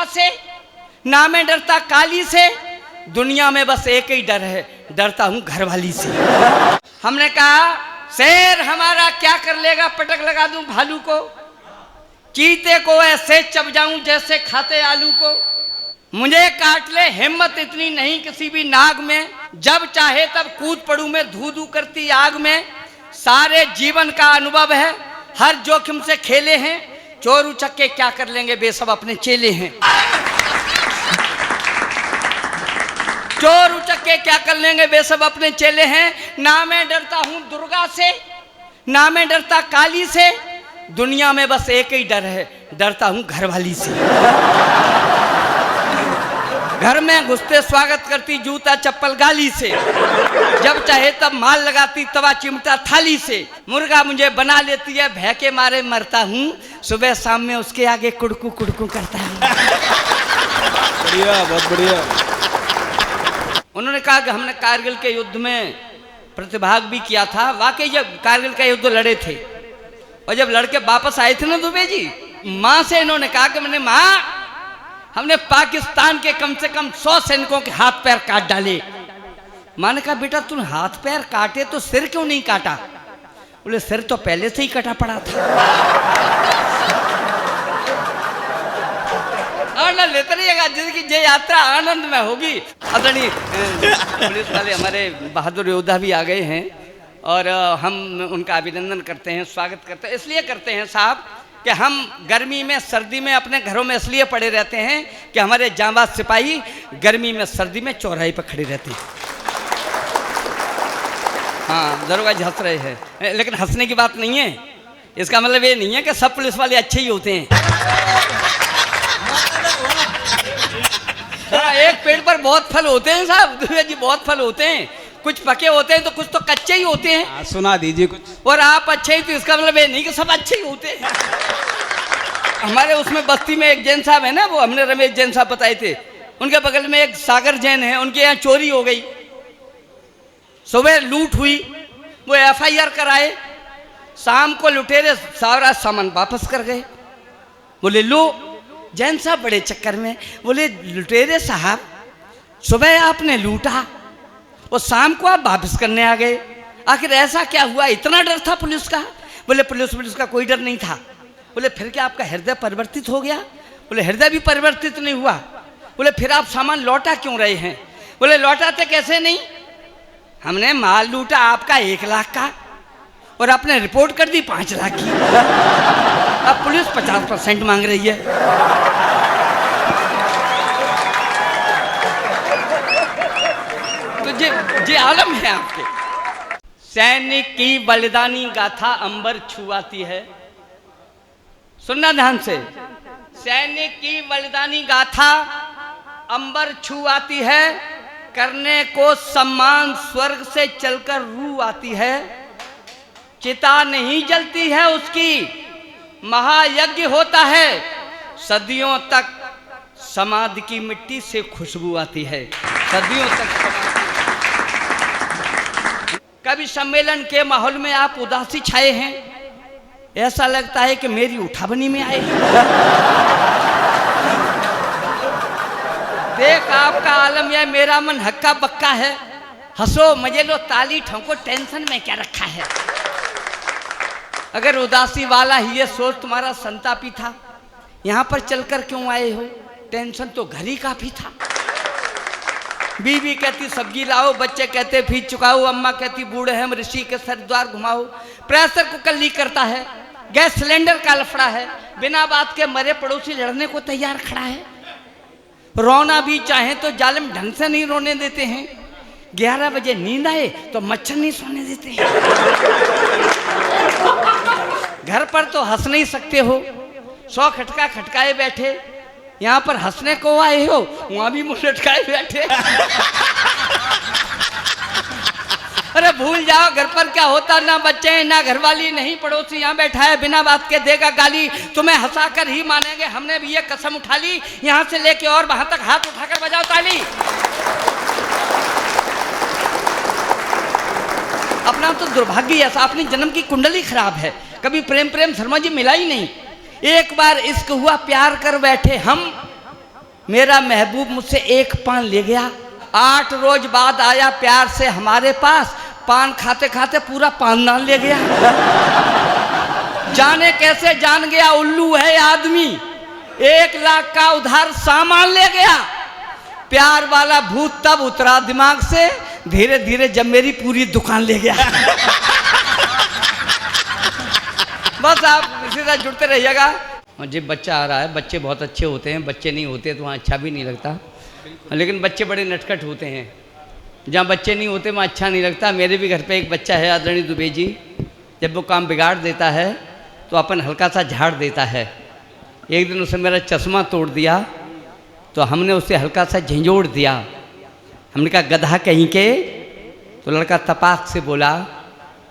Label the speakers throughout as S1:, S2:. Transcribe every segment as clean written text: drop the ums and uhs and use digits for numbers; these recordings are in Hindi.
S1: से, ना मैं डरता काली से, दुनिया में बस एक ही डर है, डरता हूं घरवाली से। हमने कहा शेर हमारा क्या कर लेगा, पटक लगा दूं भालू को, चीते को ऐसे चब जाऊं जैसे खाते आलू को, मुझे काट ले हिम्मत इतनी नहीं किसी भी नाग में, जब चाहे तब कूद पड़ूं मैं धू धू करती आग में। सारे जीवन का अनुभव है, हर जोखिम से खेले हैं, चोर उचक्के क्या कर लेंगे वे सब अपने चेले हैं। चोर उचक्के क्या कर लेंगे वे सब अपने चेले हैं। ना मैं डरता हूं दुर्गा से, ना मैं डरता काली से, दुनिया में बस एक ही डर है, डरता हूं घरवाली से। घर में घुसते स्वागत करती जूता चप्पल गाली से, जब चाहे तब माल लगाती तवा चिमटा थाली से, मुर्गा मुझे बना लेती है भय के मारे मरता हूँ, सुबह शाम में उसके आगे कुड़कू कुड़कू करता हूँ।
S2: बढ़िया, बहुत बढ़िया।
S1: उन्होंने कहा कि हमने कारगिल के युद्ध में प्रतिभाग भी किया था। वाकई जब कारगिल का युद्ध लड़े थे और जब लड़के वापस आए थे ना दुबे जी, माँ से इन्होंने कहा कि मैंने माँ हमने पाकिस्तान के कम से कम 100 सैनिकों के हाथ पैर काट डाले। माँ ने कहा बेटा तूने हाथ पैर काटे तो सिर क्यों नहीं काटा? बोले सिर तो पहले से ही कटा पड़ा था। आनंद लेते रहिएगा, जिसकी जय यात्रा आनंद में होगी। आदरणीय पुलिस वाले हमारे बहादुर योद्धा भी आ गए हैं और हम उनका अभिनंदन करते हैं, स्वागत करते हैं। इसलिए करते हैं साहब कि हम गर्मी में सर्दी में अपने घरों में इसलिए पड़े रहते हैं कि हमारे जांबाज सिपाही गर्मी में सर्दी में चौराहे पर खड़े रहते हैं। हाँ दरोगा जी हंस रहे हैं, लेकिन हंसने की बात नहीं है, इसका मतलब ये नहीं है कि सब पुलिस वाले अच्छे ही होते हैं। हाँ, एक पेड़ पर बहुत फल होते हैं साहब जी, बहुत फल होते हैं, कुछ पके होते हैं तो कुछ तो कच्चे ही होते हैं।
S2: सुना दीजिए कुछ।
S1: और आप अच्छे ही तो इसका मतलब ये नहीं कि सब अच्छे ही होते हैं। हमारे उसमें बस्ती में एक जैन साहब है ना, वो हमने रमेश जैन साहब बताए थे, उनके बगल में एक सागर जैन है, उनके यहाँ चोरी हो गई, सुबह लूट हुई, वो FIR कराए, शाम को लुटेरे सारा सामान वापस कर गए। बोले लो जैन साहब बड़े चक्कर में, बोले लुटेरे साहब सुबह आपने लूटा और शाम को आप वापस करने आ गए, आखिर ऐसा क्या हुआ, इतना डर था पुलिस का? बोले पुलिस का कोई डर नहीं था। बोले फिर क्या आपका हृदय परिवर्तित हो गया? बोले हृदय भी परिवर्तित नहीं हुआ। बोले फिर आप सामान लौटा क्यों रहे हैं? बोले लौटाते कैसे नहीं, हमने माल लूटा आपका 1 लाख का और आपने रिपोर्ट कर दी 5 लाख की, अब पुलिस 50% मांग रही है। तो ये आलम है आपके। सैनिक की बलिदानी गाथा अंबर छुआती है, सुनना ध्यान से, सैनिक की बलिदानी गाथा अंबर छुआती है, करने को सम्मान स्वर्ग से चलकर रूह आती है, चिता नहीं जलती है उसकी महायज्ञ होता है, सदियों तक समाधि की मिट्टी से खुशबू आती है, सदियों तक। कभी सम्मेलन के माहौल में आप उदासी छाए हैं, ऐसा लगता है कि मेरी उठाबनी में आए। देख आपका आलम यह, मेरा मन हक्का बक्का है, हंसो मजे लो ताली ठोको, टेंशन में क्या रखा है। अगर उदासी वाला ही ये सोच तुम्हारा संतापी था, यहाँ पर चलकर क्यों आए हो? टेंशन तो घर ही काफी था। बीवी कहती सब्जी लाओ, बच्चे कहते फीस चुकाओ, अम्मा कहती बूढ़े हम ऋषि के हरिद्वार घुमाओ, प्रेशर कुकर लीक करता है, गैस सिलेंडर का लफड़ा है, बिना बात के मरे पड़ोसी लड़ने को तैयार खड़ा है, रोना भी चाहे तो जालिम ढंग से नहीं रोने देते हैं, 11 बजे नींद आए तो मच्छर नहीं सोने देते हैं। घर पर तो हंस नहीं सकते हो, 100 खटका खटकाए बैठे, यहाँ पर हंसने को आए हो, वहां भी मुंह लटकाए बैठे। अरे भूल जाओ घर पर क्या होता, ना बच्चे हैं ना घरवाली, नहीं पड़ोसी यहाँ बैठा है बिना बात के देगा गाली, तुम्हें हंसा कर ही मानेंगे, हमने भी ये कसम उठा ली, यहाँ से लेके और वहां तक हाथ उठाकर बजाओ ताली। अपना तो दुर्भाग्य ऐसा, अपनी जन्म की कुंडली खराब है, कभी प्रेम शर्मा जी मिला ही नहीं। एक बार इश्क हुआ प्यार कर बैठे हम, मेरा महबूब मुझसे एक पान ले गया। 8 रोज बाद आया प्यार से हमारे पास, पान खाते खाते पूरा पानदान ले गया। जाने कैसे जान गया उल्लू है आदमी, 1 लाख का उधार सामान ले गया। प्यार वाला भूत तब उतरा दिमाग से, धीरे धीरे जब मेरी पूरी दुकान ले गया। बस आप इसी तरह जुड़ते रहिएगा। जब बच्चा आ रहा है, बच्चे बहुत अच्छे होते हैं, बच्चे नहीं होते तो वहाँ अच्छा भी नहीं लगता, लेकिन बच्चे बड़े नटखट होते हैं। जहाँ बच्चे नहीं होते वहाँ अच्छा नहीं लगता। मेरे भी घर पे एक बच्चा है आदरणीय दुबे जी, जब वो काम बिगाड़ देता है तो अपन हल्का सा झाड़ देता है। एक दिन उसने मेरा चश्मा तोड़ दिया तो हमने उसे हल्का सा झंझोड़ दिया। हमने कहा गधा कहीं के, तो लड़का तपाक से बोला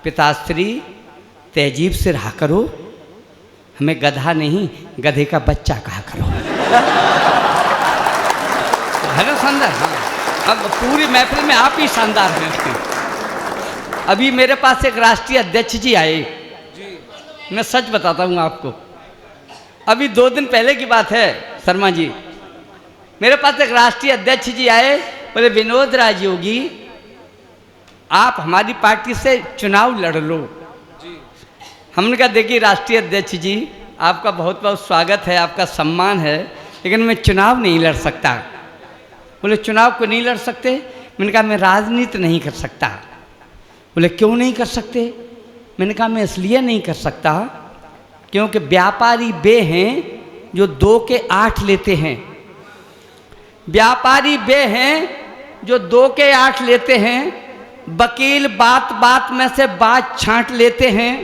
S1: पिताश्री तहजीब से रहा करो, हमें गधा नहीं गधे का बच्चा कहा करो। है ना शानदार? हाँ, अब पूरी महफिल में आप ही शानदार हैं। अभी मेरे पास एक राष्ट्रीय अध्यक्ष जी आए, मैं सच बताता हूँ आपको, अभी 2 दिन पहले की बात है शर्मा जी, मेरे पास एक राष्ट्रीय अध्यक्ष जी आए, बोले विनोद राज योगी आप हमारी पार्टी से चुनाव लड़ लो। हमने कहा देखिए राष्ट्रीय अध्यक्ष जी आपका बहुत बहुत स्वागत है, आपका सम्मान है, लेकिन मैं चुनाव नहीं लड़ सकता। बोले चुनाव को नहीं लड़ सकते? मैंने कहा मैं राजनीति नहीं कर सकता। बोले क्यों नहीं कर सकते? मैंने कहा मैं इसलिए नहीं कर सकता क्योंकि व्यापारी वे हैं जो 2 के 8 लेते हैं। व्यापारी वे हैं जो 2 के 8 लेते हैं। वकील बात बात में से बात छांट लेते हैं।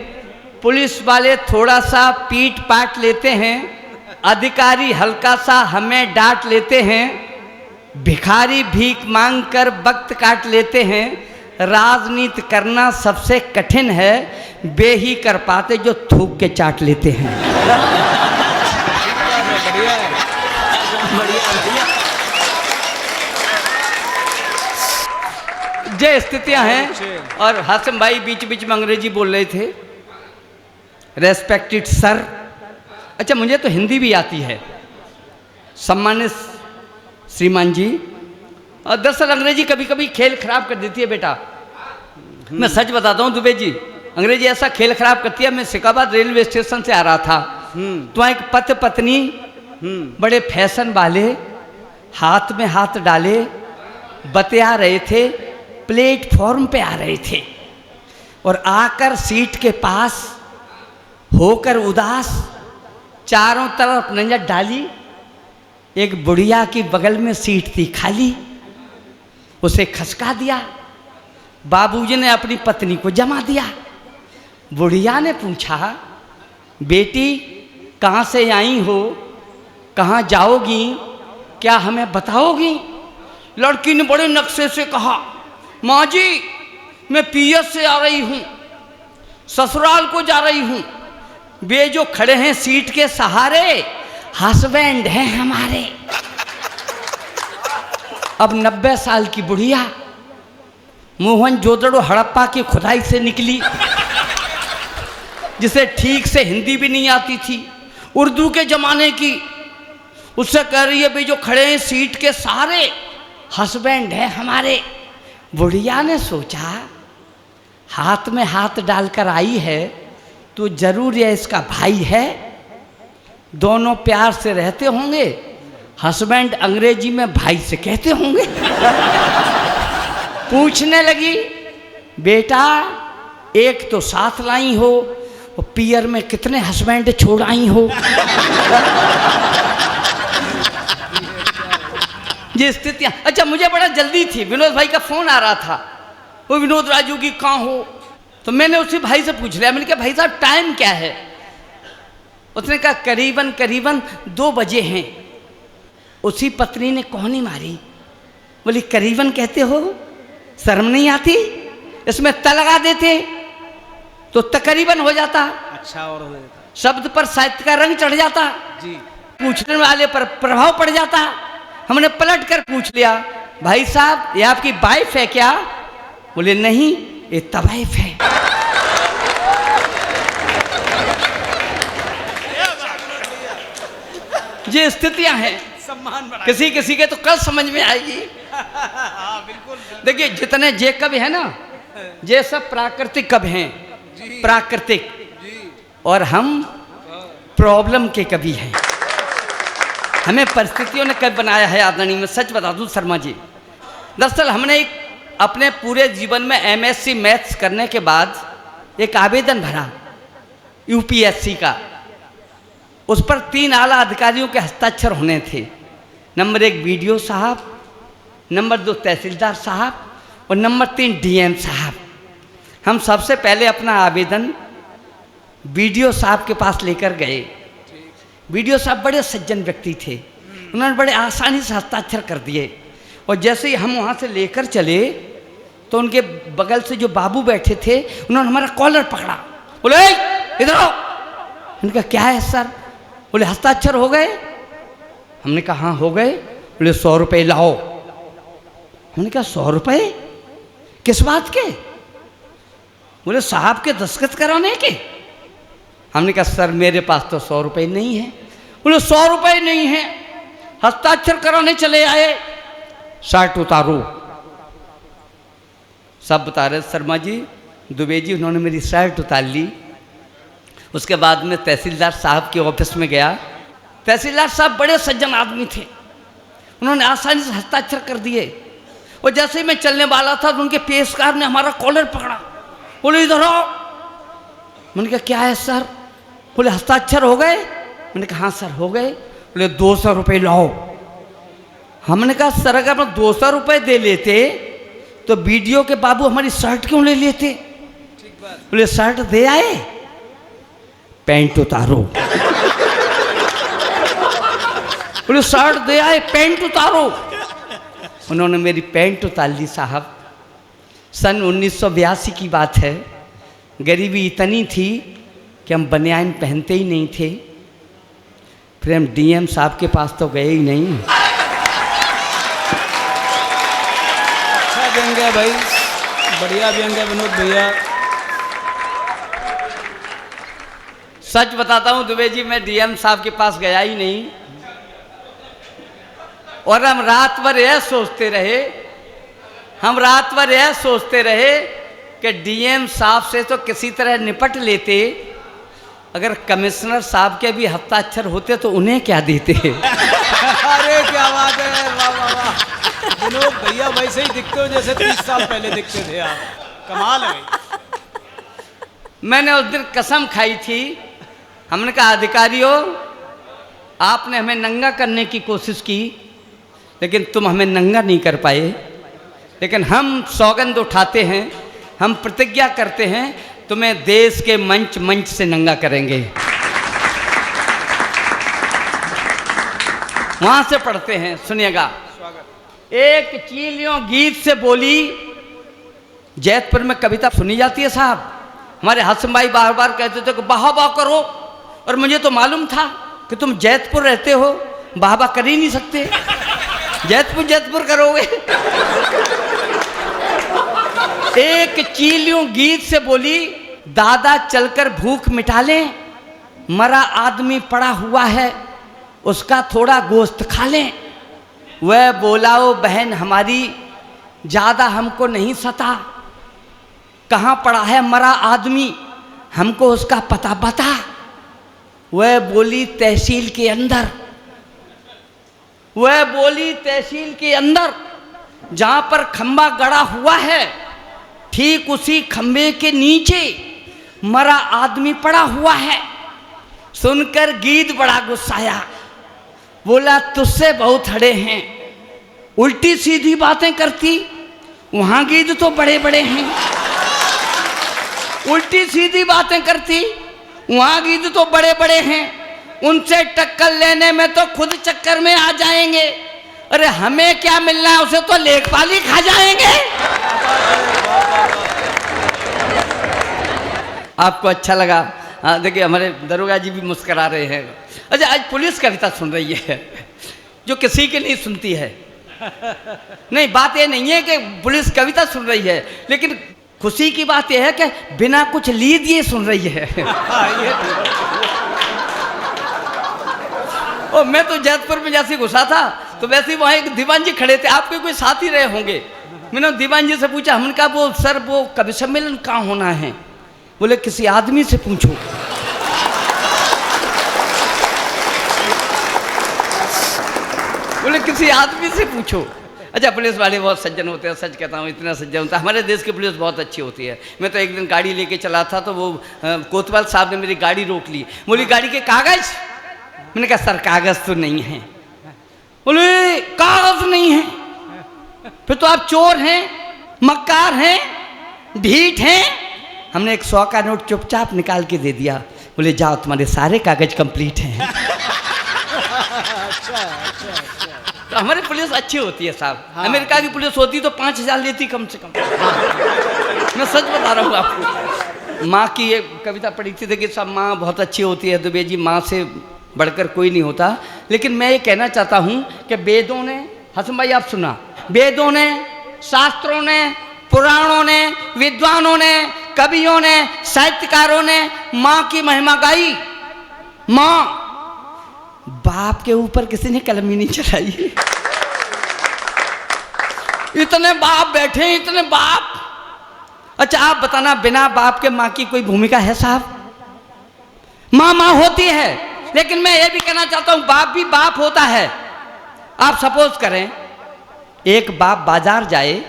S1: पुलिस वाले थोड़ा सा पीट पाट लेते हैं। अधिकारी हल्का सा हमें डांट लेते हैं। भिखारी भीख मांग कर वक्त काट लेते हैं। राजनीति करना सबसे कठिन है, वे ही कर पाते जो थूक के चाट लेते हैं। ये स्थितियां हैं। और हासिम भाई बीच बीच में अंग्रेजी बोल रहे थे, रेस्पेक्टेड सर। अच्छा मुझे तो हिंदी भी आती है, सम्मानित श्रीमान जी। और दरअसल अंग्रेजी कभी कभी खेल खराब कर देती है बेटा। मैं सच बताता हूँ दुबे जी, अंग्रेजी ऐसा खेल खराब करती है। मैं सिकाबाद रेलवे स्टेशन से आ रहा था, तो एक पति पत्नी बड़े फैशन वाले हाथ में हाथ डाले बतिया रहे थे, प्लेटफॉर्म पे आ रहे थे, और आकर सीट के पास होकर उदास चारों तरफ नजर डाली। एक बुढ़िया की बगल में सीट थी खाली, उसे खसका दिया। बाबूजी ने अपनी पत्नी को जमा दिया। बुढ़िया ने पूछा बेटी कहाँ से आई हो, कहाँ जाओगी, क्या हमें बताओगी? लड़की ने बड़े नक्शे से कहा माँ जी मैं पीएस से आ रही हूँ, ससुराल को जा रही हूँ। वे जो खड़े हैं सीट के सहारे हस्बैंड हैं हमारे। अब 90 साल की बुढ़िया मोहन जोदड़ो हड़प्पा की खुदाई से निकली, जिसे ठीक से हिंदी भी नहीं आती थी, उर्दू के जमाने की। उससे कह रही है भाई जो खड़े हैं सीट के सहारे हस्बैंड हैं हमारे। बुढ़िया ने सोचा हाथ में हाथ डालकर आई है तो जरूर ये इसका भाई है, दोनों प्यार से रहते होंगे, हस्बैंड अंग्रेजी में भाई से कहते होंगे। पूछने लगी बेटा एक तो साथ लाई हो, और पियर में कितने हस्बैंड छोड़ आई हो? ये स्थितियां। अच्छा मुझे बड़ा जल्दी थी, विनोद भाई का फोन आ रहा था, वो विनोद राजू की कहाँ हो? तो मैंने उसी भाई से पूछ लिया, मैंने कहा भाई साहब टाइम क्या है? उसने कहा करीबन करीबन 2 बजे हैं। उसी पत्नी ने कौनी मारी, बोली करीबन कहते हो, शर्म नहीं आती? इसमें त लगा देते तो तकरीबन हो जाता,
S2: अच्छा और हो जाता,
S1: शब्द पर साहित्य का रंग चढ़ जाता
S2: जी,
S1: पूछने वाले पर प्रभाव पड़ जाता। हमने पलट कर पूछ लिया भाई साहब ये आपकी वाइफ है क्या? बोले नहीं ये तवाइफ है। ये स्थितियां हैं।
S2: सम्मान बढ़ा
S1: किसी किसी के तो कल समझ में आएगी।
S2: हाँ बिल्कुल
S1: देखिए जितने जे कवि है ना, ये सब प्राकृतिक कवि हैं,
S2: जी
S1: प्राकृतिक,
S2: जी
S1: और हम प्रॉब्लम के कवि हैं। हमें परिस्थितियों ने कवि बनाया है आदरणीय। में सच बता दूं शर्मा जी, दरअसल हमने एक अपने पूरे जीवन में MSc मैथ्स करने के बाद एक आवेदन भरा UPSC का। उस पर 3 आला अधिकारियों के हस्ताक्षर होने थे। नंबर 1 BDO साहब, नंबर 2 तहसीलदार साहब और नंबर 3 DM साहब। हम सबसे पहले अपना आवेदन BDO साहब के पास लेकर गए। BDO साहब बड़े सज्जन व्यक्ति थे, उन्होंने बड़े आसानी से हस्ताक्षर कर दिए। और जैसे ही हम वहाँ से लेकर चले तो उनके बगल से जो बाबू बैठे थे उन्होंने हमारा कॉलर पकड़ा, बोले इधर आओ। उनका क्या है सर? बोले हस्ताक्षर हो गए? हमने कहा हाँ हो गए। बोले 100 रुपये लाओ। हमने कहा 100 रुपये किस बात के? बोले साहब के दस्तखत कराने के। हमने कहा सर मेरे पास तो 100 रुपये नहीं है। बोले 100 रुपये नहीं है, हस्ताक्षर कराने चले आए, शर्ट उतारो। सब बता रहे शर्मा जी, दुबे जी, उन्होंने मेरी शर्ट उतार ली। उसके बाद में तहसीलदार साहब के ऑफिस में गया। तहसीलदार साहब बड़े सज्जन आदमी थे, उन्होंने आसानी से हस्ताक्षर कर दिए। और जैसे ही मैं चलने वाला था तो उनके पेशकार ने हमारा कॉलर पकड़ा, बोले इधर आओ। मैंने कहा क्या है सर? बोले हस्ताक्षर हो गए? मैंने कहा हाँ सर हो गए। बोले 200 रुपये लाओ। हमने कहा सर अगर हम 200 रुपये दे लेते तो BDO के बाबू हमारी शर्ट क्यों ले लेते? बोले शर्ट दे आए, पैंट उतारो। बोले शर्ट दे आए, पैंट उतारो। उन्होंने मेरी पैंट उतार ली साहब। सन 1982 की बात है। गरीबी इतनी थी कि हम बनियान पहनते ही नहीं थे। फिर हम DM साहब के पास तो गए ही नहीं।
S2: अच्छा व्यंग है भाई, बढ़िया व्यंग है विनोद भैया।
S1: सच बताता हूँ दुबे जी, मैं DM साहब के पास गया ही नहीं। और हम रात भर यह सोचते रहे कि DM साहब से तो किसी तरह निपट लेते, अगर कमिश्नर साहब के भी हस्ताक्षर होते तो उन्हें क्या देते।
S2: अरे क्या बात है, वाह वाह वाह। विनोद भैया वैसे ही दिखते हो जैसे 30 साल पहले दिखते थे आप, कमाल है भाई।
S1: मैंने उस दिन कसम खाई थी, हमने कहा अधिकारियों आपने हमें नंगा करने की कोशिश की लेकिन तुम हमें नंगा नहीं कर पाए। लेकिन हम सौगंध उठाते हैं, हम प्रतिज्ञा करते हैं तुम्हें देश के मंच से नंगा करेंगे। वहां से पढ़ते हैं, सुनिएगा। एक चीलियों गीत से बोली, जैतपुर में कविता सुनी जाती है साहब। हमारे हसन भाई बार बार कहते थे कि वाह वाह करो, और मुझे तो मालूम था कि तुम जैतपुर रहते हो, वाह वाह कर ही नहीं सकते, जैतपुर करोगे। एक चीलियों गीत से बोली, दादा चलकर भूख मिटा लें, मरा आदमी पड़ा हुआ है उसका थोड़ा गोश्त खा लें। वह बोला ओ बहन हमारी ज़्यादा हमको नहीं सता, कहाँ पड़ा है मरा आदमी हमको उसका पता बता। वह बोली तहसील के अंदर, वह बोली तहसील के अंदर जहाँ पर खंबा गड़ा हुआ है, ठीक उसी खंबे के नीचे मरा आदमी पड़ा हुआ है। सुनकर गीद बड़ा गुस्साया, बोला तुझसे बहुत हड़े हैं, उल्टी सीधी बातें करती, वहां गीद तो बड़े बड़े हैं। उल्टी सीधी बातें करती, वहां गीद तो बड़े बड़े हैं, उनसे टक्कर लेने में तो खुद चक्कर में आ जाएंगे। अरे हमें क्या मिलना है, उसे तो लेखपाल ही खा जाएंगे। आपको अच्छा लगा? हाँ देखिए हमारे दरोगा जी भी मुस्करा रहे हैं। अच्छा आज पुलिस कविता सुन रही है जो किसी की नहीं सुनती है। नहीं बात ये नहीं है कि पुलिस कविता सुन रही है, लेकिन खुशी की बात यह है कि बिना कुछ लीद ये सुन रही है। और मैं तो जैतपुर में जैसे घुसा था तो वैसे ही वहाँ एक दीवान जी खड़े थे, आपके कोई साथी रहे होंगे। मैंने दीवान जी से पूछा, हमने कहा वो सर वो कवि सम्मेलन कहाँ होना है? बोले किसी आदमी से पूछो। बोले किसी आदमी से पूछो। अच्छा, पुलिस वाले बहुत सज्जन होते हैं, सच कहता हूँ, इतना सज्जन होता है। हमारे देश की पुलिस बहुत अच्छी होती है। मैं तो एक दिन गाड़ी लेके चला था तो वो कोतवाल साहब ने मेरी गाड़ी रोक ली। बोली गाड़ी के कागज? मैंने कहा सर कागज तो नहीं है। बोले कागज नहीं है? फिर तो आप चोर हैं, मक्कार हैं, ढीठ हैं। हमने एक 100 का नोट चुपचाप निकाल के दे दिया। बोले जाओ तुम्हारे सारे कागज कंप्लीट हैं। तो हमारी पुलिस अच्छी होती है साहब। हाँ। अमेरिका की पुलिस होती तो 5000 लेती कम से कम। मैं सच बता रहा हूँ आपको। माँ की ये कविता पढ़ी थी, देखिए सब माँ बहुत अच्छी होती है दुबे जी, माँ से बढ़कर कोई नहीं होता। लेकिन मैं ये कहना चाहता हूँ कि वेदों ने, हसन भाई आप सुना, वेदों ने, शास्त्रों ने, पुराणों ने, विद्वानों ने, कवियों ने, साहित्यकारों ने माँ की महिमा गाई। माँ, बाप के ऊपर किसी ने कलम ही नहीं चलाई। इतने बाप बैठे हैं, इतने बाप। अच्छा आप बताना, बिना बाप के माँ की कोई भूमिका है साहब? माँ माँ होती है, लेकिन मैं ये भी कहना चाहता हूं बाप भी बाप होता है। आप सपोज करें एक बाप बाजार जाए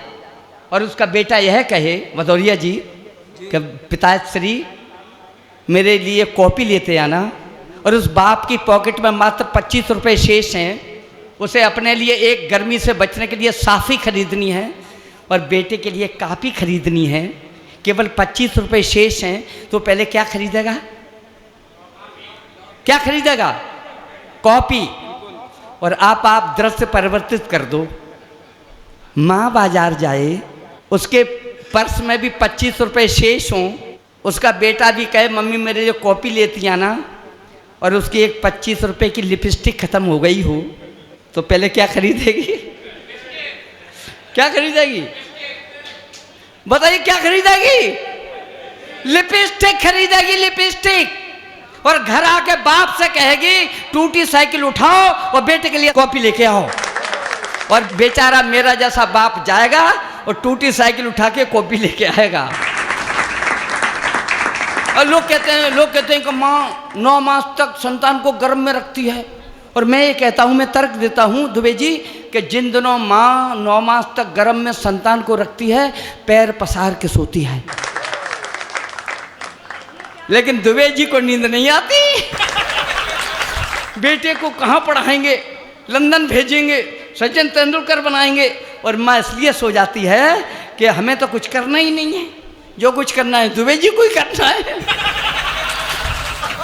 S1: और उसका बेटा यह कहे, भदौरिया जी कि पिताश्री मेरे लिए कॉपी लेते आना, और उस बाप की पॉकेट में मात्र 25 रुपये शेष हैं, उसे अपने लिए एक गर्मी से बचने के लिए साफ़ी खरीदनी है और बेटे के लिए कापी खरीदनी है, केवल 25 रुपये शेष हैं, तो पहले क्या खरीदेगा? क्या खरीदेगा? कॉपी। और आप दृश्य परिवर्तित कर दो, माँ बाजार जाए, उसके पर्स में भी 25 रुपये शेष हों, उसका बेटा भी कहे मम्मी मेरे लिए कॉपी लेती आना, और उसकी एक 25 रुपये की लिपस्टिक खत्म हो गई हो, तो पहले क्या खरीदेगी? क्या खरीदेगी? बताइए क्या खरीदेगी? लिपस्टिक खरीदेगी, लिपस्टिक। और घर आके बाप से कहेगी टूटी साइकिल उठाओ और बेटे के लिए कॉपी लेके आओ। और बेचारा मेरा जैसा बाप जाएगा और टूटी साइकिल उठा के कॉपी लेके आएगा। और लोग कहते हैं कि माँ 9 मास तक संतान को गर्भ में रखती है। और मैं ये कहता हूँ, मैं तर्क देता हूँ दुबे जी कि जिन दिनों माँ 9 मास तक गर्भ में संतान को रखती है, पैर पसार के सोती है, लेकिन दुबे जी को नींद नहीं आती। बेटे को कहाँ पढ़ाएंगे? लंदन भेजेंगे, सचिन तेंदुलकर बनाएंगे, और माँ इसलिए सो जाती है कि हमें तो कुछ करना ही नहीं है, जो कुछ करना है दुबे जी को ही करना है।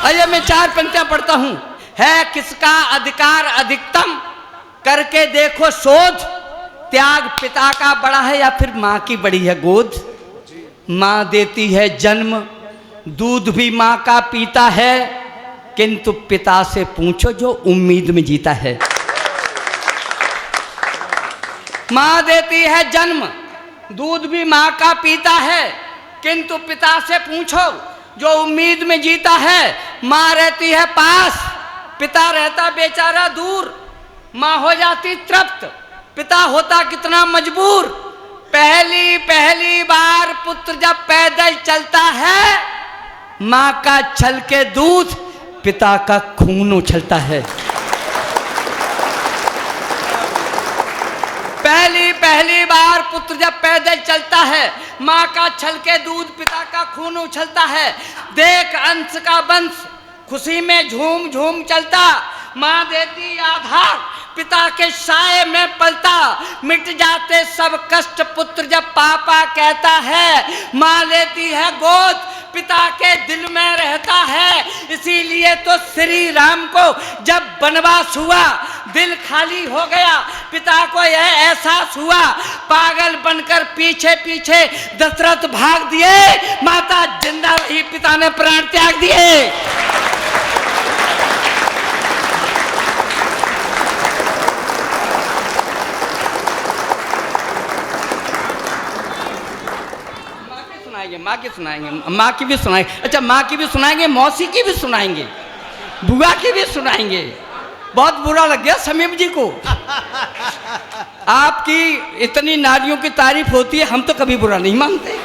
S1: आइए मैं 4 पंक्तियां पढ़ता हूं। है किसका अधिकार अधिकतम, करके देखो शोध, त्याग पिता का बड़ा है या फिर माँ की बड़ी है गोद। माँ देती है जन्म, दूध भी माँ का पीता है, किंतु पिता से पूछो जो उम्मीद में जीता है। माँ देती है जन्म, दूध भी माँ का पीता है, किंतु पिता से पूछो जो उम्मीद में जीता है। माँ रहती है पास, पिता रहता बेचारा दूर। माँ हो जाती तृप्त, पिता होता कितना मजबूर। पहली बार पुत्र जब पैदल चलता है, माँ का छलके दूध, पिता का खून उछलता है। पहली बार पुत्र जब पैदल चलता है, माँ का छलके दूध, पिता का खून उछलता है। देख अंश का वंश खुशी में झूम झूम चलता, माँ देती आधार, पिता के साए में पलता। मिट जाते सब कष्ट पुत्र जब पापा कहता है, माँ लेती है गोद, पिता के दिल में रहता है। इसीलिए तो श्री राम को जब वनवास हुआ, दिल खाली हो गया, पिता को यह एहसास हुआ। पागल बनकर पीछे पीछे दशरथ भाग दिए, माता जिंदा रही, पिता ने प्राण त्याग दिए। माँ की सुनाएंगे, माँ की भी सुनाएंगे। अच्छा माँ की भी सुनाएंगे, मौसी की भी सुनाएंगे, बुआ की भी सुनाएंगे। बहुत बुरा लग गया समीम जी को। आपकी इतनी नारियों की तारीफ होती है, हम तो कभी बुरा नहीं मानते।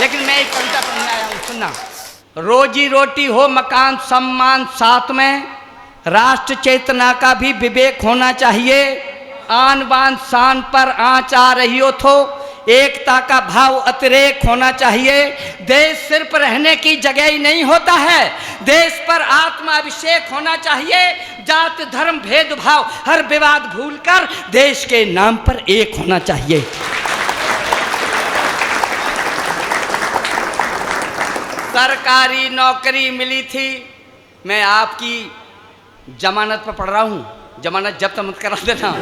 S1: लेकिन मैं एक कविता पढ़ने आया हूँ, सुनना। रोजी रोटी हो, मकान सम्मान साथ में, राष्ट्र चेतना का भी विवेक होना चाहिए। आन बान शान पर आँच आ रही हो तो एकता का भाव अतिरेक होना चाहिए। देश सिर्फ रहने की जगह ही नहीं होता है, देश पर आत्माभिषेक होना चाहिए। जात धर्म भेदभाव हर विवाद भूलकर देश के नाम पर एक होना चाहिए। सरकारी नौकरी मिली थी, मैं आपकी जमानत पर पढ़ रहा हूँ, जमानत जब्त मत करा देना।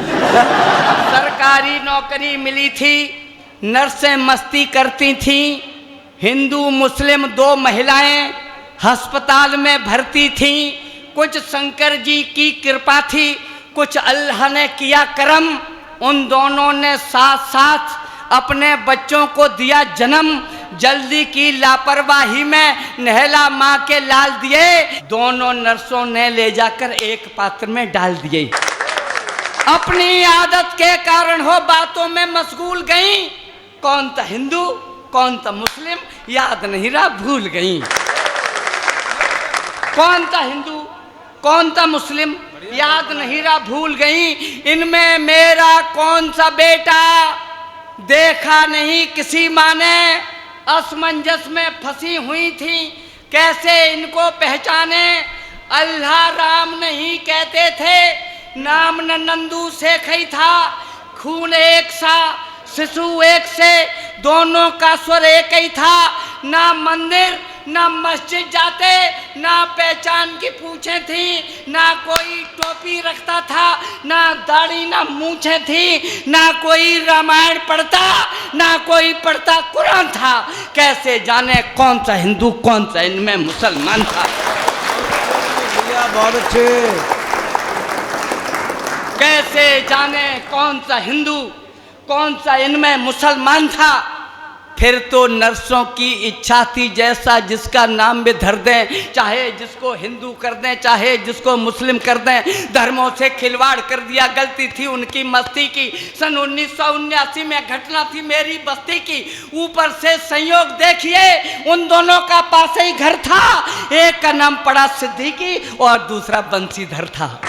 S1: सरकारी नौकरी मिली थी, नर्सें मस्ती करती थीं, हिंदू मुस्लिम 2 महिलाएं अस्पताल में भर्ती थीं। कुछ शंकर जी की कृपा थी, कुछ अल्लाह ने किया करम। उन दोनों ने साथ साथ अपने बच्चों को दिया जन्म। जल्दी की लापरवाही में नहला माँ के लाल दिए, दोनों नर्सों ने ले जाकर एक पात्र में डाल दिए। अपनी आदत के कारण हो बातों में मशगूल गई, कौन था हिंदू कौन था मुस्लिम याद नहीं रहा, भूल गई। कौन था हिंदू कौन था मुस्लिम याद नहीं रहा, भूल गई। इनमें मेरा कौन सा बेटा देखा नहीं किसी माँ ने, असमंजस में फंसी हुई थी कैसे इनको पहचाने। अल्लाह राम नहीं कहते थे, नाम न नंदू शेख ही था। खून एक सा शिशु एक से, दोनों का स्वर एक ही था। ना मंदिर ना मस्जिद जाते, ना पहचान की पूछें थी, ना कोई टोपी रखता था, ना दाढ़ी ना मूछें थी, ना कोई रामायण पढ़ता, ना कोई पढ़ता कुरान था। कैसे जाने कौन सा हिंदू कौन सा इनमें मुसलमान था।
S2: बहुत अच्छे।
S1: कैसे जाने कौन सा हिंदू कौन सा इनमें मुसलमान था। फिर तो नर्सों की इच्छा थी जैसा जिसका नाम भी धर दें, चाहे जिसको हिंदू कर दें चाहे जिसको मुस्लिम कर दें। धर्मों से खिलवाड़ कर दिया, गलती थी उनकी मस्ती की। सन 1979 में घटना थी मेरी बस्ती की। ऊपर से संयोग देखिए उन दोनों का पास ही घर था, एक का नाम पड़ा सिद्दीकी और दूसरा बंसीधर था।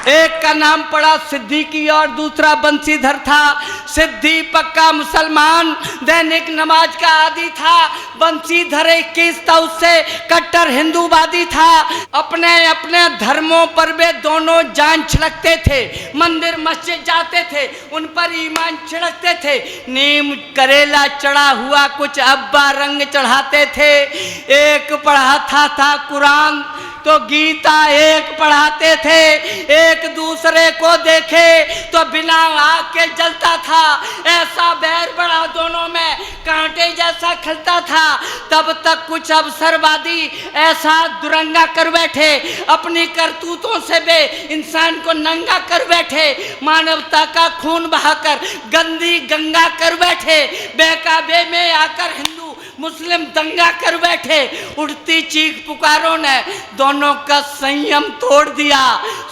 S1: एक का नाम पड़ा सिद्दीकी और दूसरा बंसीधर था। सिद्दी पक्का मुसलमान दैनिक नमाज का आदी था, बंसीधर 21 था उससे कट्टर हिंदूवादी था। अपने अपने धर्मों पर वे दोनों जान छिड़कते थे, मंदिर मस्जिद जाते थे उन पर ईमान छिड़कते थे। नीम करेला चढ़ा हुआ कुछ अब्बा रंग चढ़ाते थे। एक पढ़ाता था कुरान तो गीता एक पढ़ाते थे, एक दूसरे को देखे तो बिना आग के जलता था। ऐसा बैर बड़ा दोनों में कांटे जैसा खलता था। तब तक कुछ अवसरवादी ऐसा दुरंगा कर बैठे, अपनी करतूतों से वे इंसान को नंगा कर बैठे। मानवता का खून बहाकर गंदी गंगा कर बैठे। बेकाबे में आकर हिंदू मुस्लिम दंगा कर बैठे। उठती चीख पुकारों ने दोनों का संयम तोड़ दिया।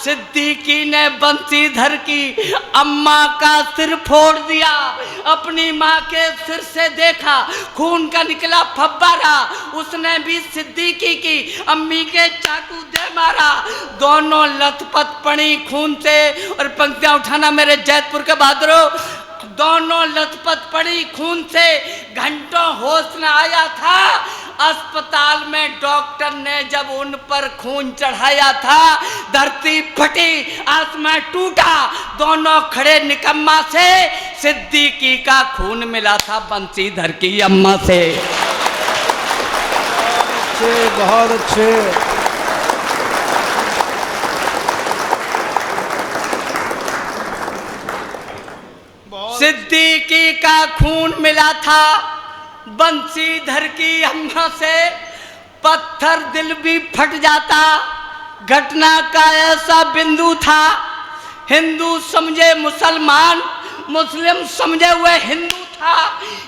S1: सिद्दीकी ने बंसीधर की अम्मा का सिर फोड़ दिया। अपनी माँ के सिर से देखा खून का निकला फव्वारा, उसने भी सिद्दीकी की अम्मी के चाकू दे मारा। दोनों लथपथ पड़ी खून से, और पंक्तियां उठाना मेरे जैतपुर के बहादुरों, दोनों लथपथ पड़ी खून से, घंटों होश न आया था। अस्पताल में डॉक्टर ने जब उन पर खून चढ़ाया था, धरती फटी आसमान टूटा। दोनों खड़े निकम्मा से, सिद्दीकी का खून मिला था बंसीधर की अम्मा से।
S2: बहुत अच्छे।
S1: सिद्दीकी का खून मिला था बंसीधर की अम्मा से। पत्थर दिल भी फट जाता। घटना का ऐसा बिंदु था, हिंदू समझे मुसलमान, मुस्लिम समझे हुए हिंदू था।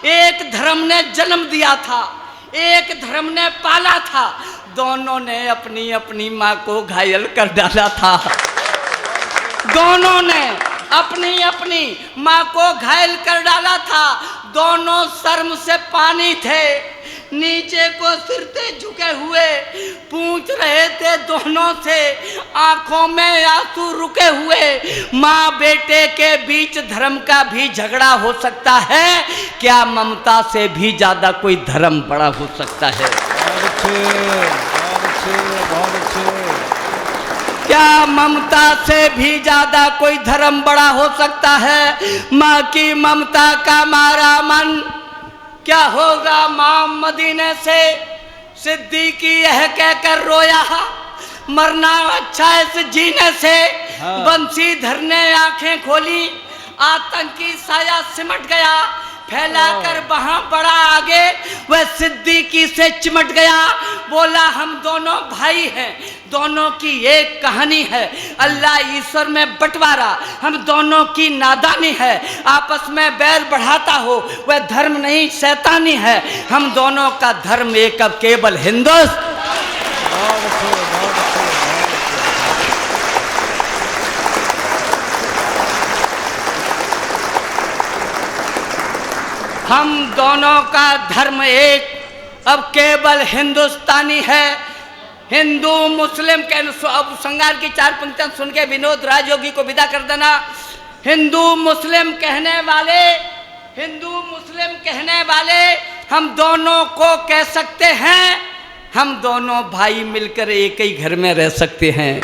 S1: एक धर्म ने जन्म दिया था, एक धर्म ने पाला था, दोनों ने अपनी अपनी माँ को घायल कर डाला था। दोनों ने अपनी अपनी माँ को घायल कर डाला था। दोनों शर्म से पानी थे, नीचे को सिर से झुके हुए पूछ रहे थे दोनों से, आंखों में आंसू रुके हुए, माँ बेटे के बीच धर्म का भी झगड़ा हो सकता है क्या? ममता से भी ज्यादा कोई धर्म बड़ा हो सकता है?
S2: बहुत अच्छे।
S1: क्या ममता से भी ज्यादा कोई धर्म बड़ा हो सकता है? माँ की ममता का मारा मन क्या होगा माँ मदीने से? सिद्दीकी यह कहकर रोया, मरना अच्छा है इस जीने से।
S2: हाँ।
S1: बंसीधर ने आंखें खोली, आतंकी साया सिमट गया, फैलाकर वहां बड़ा आगे वह सिद्दीकी से चिमट गया। बोला हम दोनों भाई हैं, दोनों की एक कहानी है, अल्लाह ईश्वर में बंटवारा हम दोनों की नादानी है। आपस में बैर बढ़ाता हो वह धर्म नहीं शैतानी है, हम दोनों का धर्म एक अब केवल हिंदुस्तान। हम दोनों का धर्म एक अब केवल हिंदुस्तानी है। हिंदू मुस्लिम के अब संगार की 4 पंक्तियां सुन के विनोद राजयोगी को विदा कर देना। हिंदू मुस्लिम कहने वाले हम दोनों को कह सकते हैं, हम दोनों भाई मिलकर एक ही घर में रह सकते हैं।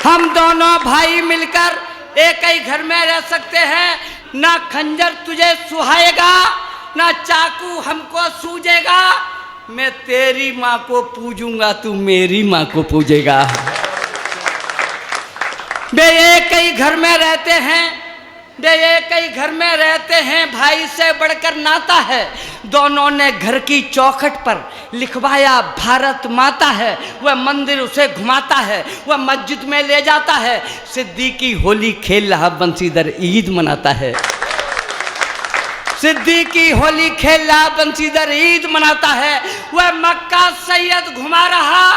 S1: हम दोनों भाई मिलकर एक ही घर में रह सकते हैं। ना खंजर तुझे सुहाएगा, ना चाकू हमको सूझेगा। मैं तेरी माँ को पूजूंगा, तू मेरी माँ को पूजेगा। वे एक ही घर में रहते हैं, वे एक ही घर में रहते हैं, भाई से बढ़कर नाता है। दोनों ने घर की चौखट पर लिखवाया भारत माता है। वह मंदिर उसे घुमाता है, वह मस्जिद में ले जाता है। सिद्दीकी होली खेल रहा, बंसीधर ईद मनाता है। सिद्दीकी होली खेल रहा, बंसीधर ईद मनाता है। वह मक्का सैयद घुमा रहा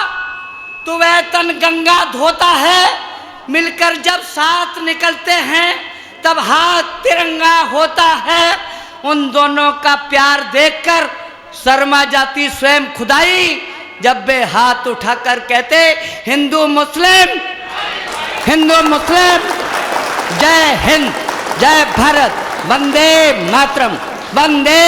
S1: तो वह तन गंगा धोता है। मिलकर जब साथ निकलते हैं तब हाथ तिरंगा होता है। उन दोनों का प्यार देखकर शर्मा जाती स्वयं खुदाई, जब वे हाथ उठाकर कहते हिंदू मुस्लिम, हिंदू मुस्लिम, जय हिंद, जय भारत, वंदे मातरम, वंदे।